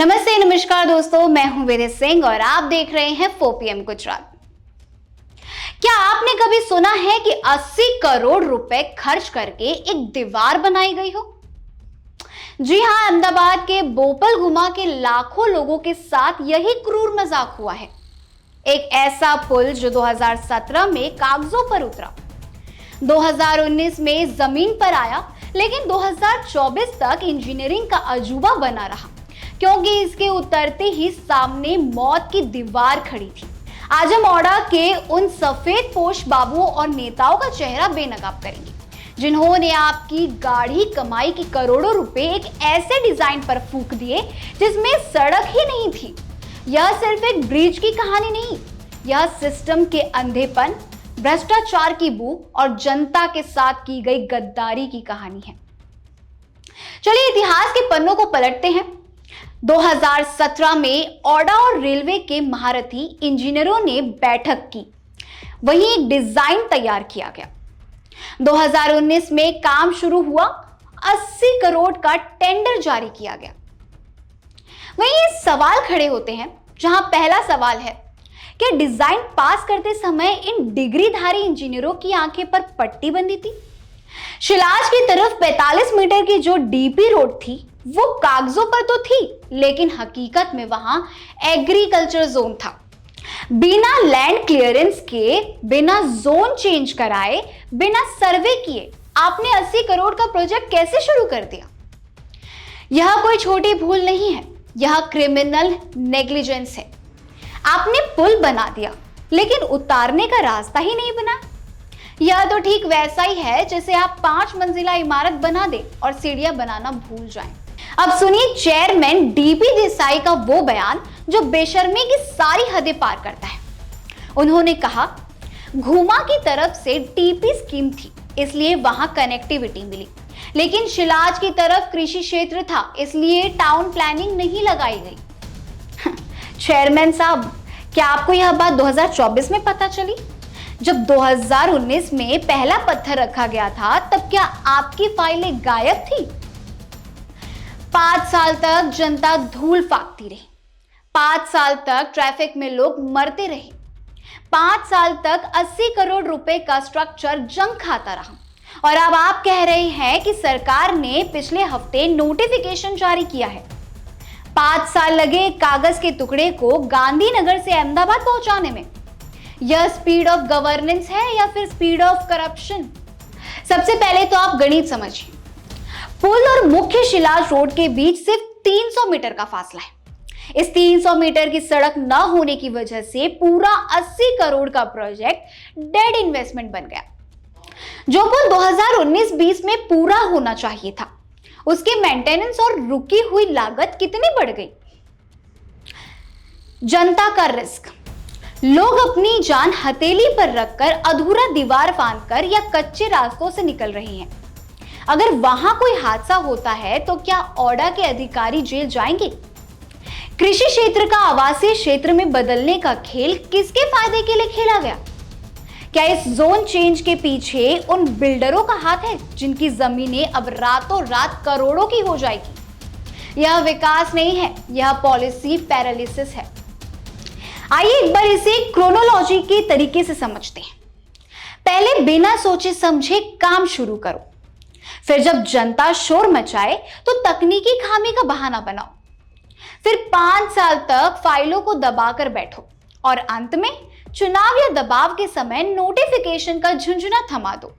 नमस्ते नमस्कार दोस्तों, मैं हूं वीर सिंह और आप देख रहे हैं 4PM गुजरात। क्या आपने कभी सुना है कि 80 करोड़ रुपए खर्च करके एक दीवार बनाई गई हो? जी हां, अहमदाबाद के बोपल गुमा के लाखों लोगों के साथ यही क्रूर मजाक हुआ है। एक ऐसा पुल जो 2017 में कागजों पर उतरा, 2019 में जमीन पर आया, लेकिन 2024 तक इंजीनियरिंग का अजूबा बना रहा क्योंकि इसके उतरते ही सामने मौत की दीवार खड़ी थी। आज हम औड़ा के उन सफेद पोश बाबुओं और नेताओं का चेहरा बेनकाब करेंगे जिन्होंने आपकी गाढ़ी कमाई की करोड़ों रुपए एक ऐसे डिजाइन पर फूंक दिए जिसमें सड़क ही नहीं थी। यह सिर्फ एक ब्रिज की कहानी नहीं, यह सिस्टम के अंधेपन, भ्रष्टाचार की बू और जनता के साथ की गई गद्दारी की कहानी है। चलिए इतिहास के पन्नों को पलटते हैं। 2017 में औड़ा और रेलवे के महारथी इंजीनियरों ने बैठक की, वहीं एक डिजाइन तैयार किया गया। 2019 में काम शुरू हुआ, 80 करोड़ का टेंडर जारी किया गया। वहीं ये सवाल खड़े होते हैं, जहां पहला सवाल है कि डिजाइन पास करते समय इन डिग्रीधारी इंजीनियरों की आंखें पर पट्टी बंधी थी। शिलाज की तरफ 45 मीटर की जो डीपी रोड थी वो कागजों पर तो थी, लेकिन हकीकत में वहां एग्रीकल्चर जोन था। बिना लैंड क्लियरेंस के, बिना जोन चेंज कराए, बिना सर्वे किए आपने 80 करोड़ का प्रोजेक्ट कैसे शुरू कर दिया? यह कोई छोटी भूल नहीं है, यह क्रिमिनल नेग्लिजेंस है। आपने पुल बना दिया लेकिन उतारने का रास्ता ही नहीं बना। यह तो ठीक वैसा ही है जैसे आप 5 मंजिला इमारत बना दे और सीढ़ियां बनाना भूल जाएं। अब सुनिए चेयरमैन डीपी देसाई का वो बयान जो बेशर्मी की सारी हदें पार करता है। उन्होंने कहा, घुमा की तरफ से टीपी स्कीम थी इसलिए वहां कनेक्टिविटी मिली, लेकिन शिलाज की तरफ कृषि क्षेत्र था इसलिए टाउन प्लानिंग नहीं लगाई गई। चेयरमैन साहब, क्या आपको यह बात 2024 में पता चली? जब 2019 में पहला पत्थर रखा गया था तब क्या आपकी फाइलें गायब थी? 5 साल तक जनता धूल फाकती रही, 5 साल तक ट्रैफिक में लोग मरते रहे, 5 साल तक 80 करोड़ रुपए का स्ट्रक्चर जंग खाता रहा, और अब आप कह रहे हैं कि सरकार ने पिछले हफ्ते नोटिफिकेशन जारी किया है। 5 साल लगे कागज के टुकड़े को गांधीनगर से अहमदाबाद पहुंचाने में। यह स्पीड ऑफ गवर्नेंस है या फिर स्पीड ऑफ करप्शन? सबसे पहले तो आप गणित समझिए। पुल और मुख्य शिलाज रोड के बीच सिर्फ 300 मीटर का फासला है। इस 300 मीटर की सड़क न होने की वजह से पूरा 80 करोड़ का प्रोजेक्ट डेड इन्वेस्टमेंट बन गया। जो पुल 2019-20 में पूरा होना चाहिए था, उसके मेंटेनेंस और रुकी हुई लागत कितनी बढ़ गई? जनता का रिस्क। लोग अपनी जान हथेली पर रखकर अधूरा दीवार फांदकर या कच्चे रास्तों से निकल रहे हैं। अगर वहां कोई हादसा होता है तो क्या औड़ा के अधिकारी जेल जाएंगे? कृषि क्षेत्र का आवासीय क्षेत्र में बदलने का खेल किसके फायदे के लिए खेला गया? क्या इस जोन चेंज के पीछे उन बिल्डरों का हाथ है जिनकी जमीनें अब रातों रात करोड़ों की हो जाएगी? यह विकास नहीं है, यह पॉलिसी पैरालिसिस है। आइए एक बार इसे क्रोनोलॉजी के तरीके से समझते हैं। पहले बिना सोचे समझे काम शुरू करो, फिर जब जनता शोर मचाए तो तकनीकी खामी का बहाना बनाओ, फिर 5 साल तक फाइलों को दबाकर बैठो और अंत में चुनाव या दबाव के समय नोटिफिकेशन का झुंझुना थमा दो।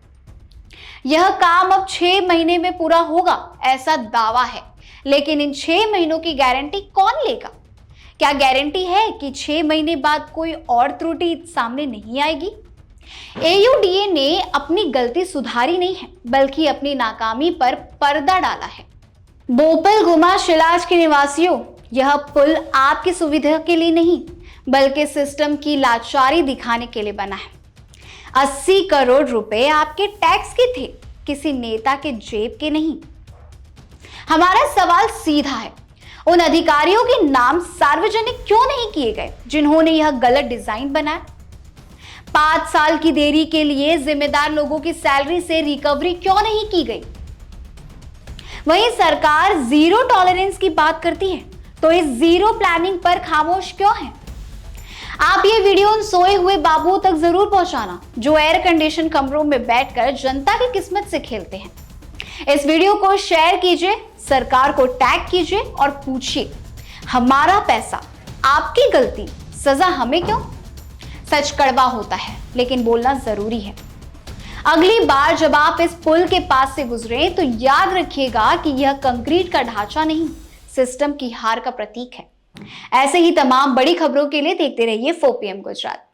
यह काम अब 6 महीने में पूरा होगा ऐसा दावा है, लेकिन इन 6 महीनों की गारंटी कौन लेगा? क्या गारंटी है कि 6 महीने बाद कोई और त्रुटि सामने नहीं आएगी? AUDA ने अपनी गलती सुधारी नहीं है, बल्कि अपनी नाकामी पर पर्दा डाला है। बोपल गुमा शिलाज के निवासियों, यह पुल आपकी सुविधा के लिए नहीं, बल्कि सिस्टम की लाचारी दिखाने के लिए बना है। 80 करोड़ रुपए आपके टैक्स के थे, किसी नेता के जेब के नहीं। हमारा सवाल सीधा है, उन अधिकारियों के नाम सार्वजनिक क्यों नहीं किए गए जिन्होंने यह गलत डिजाइन बनाया? 5 साल की देरी के लिए जिम्मेदार लोगों की सैलरी से रिकवरी क्यों नहीं की गई? वहीं सरकार जीरो टॉलरेंस की बात करती है, तो इस जीरो प्लानिंग पर खामोश क्यों हैं? आप ये वीडियो उन सोए हुए बाबुओं तक जरूर पहुंचाना जो एयर कंडीशन कमरों में बैठकर जनता की किस्मत से खेलते हैं। इस वीडियो को शेयर कीजिए, सरकार को टैग कीजिए और पूछिए, हमारा पैसा, आपकी गलती, सजा हमें क्यों? सच कड़वा होता है लेकिन बोलना जरूरी है। अगली बार जब आप इस पुल के पास से गुजरे तो याद रखिएगा कि यह कंक्रीट का ढांचा नहीं, सिस्टम की हार का प्रतीक है। ऐसे ही तमाम बड़ी खबरों के लिए देखते रहिए 4PM गुजरात।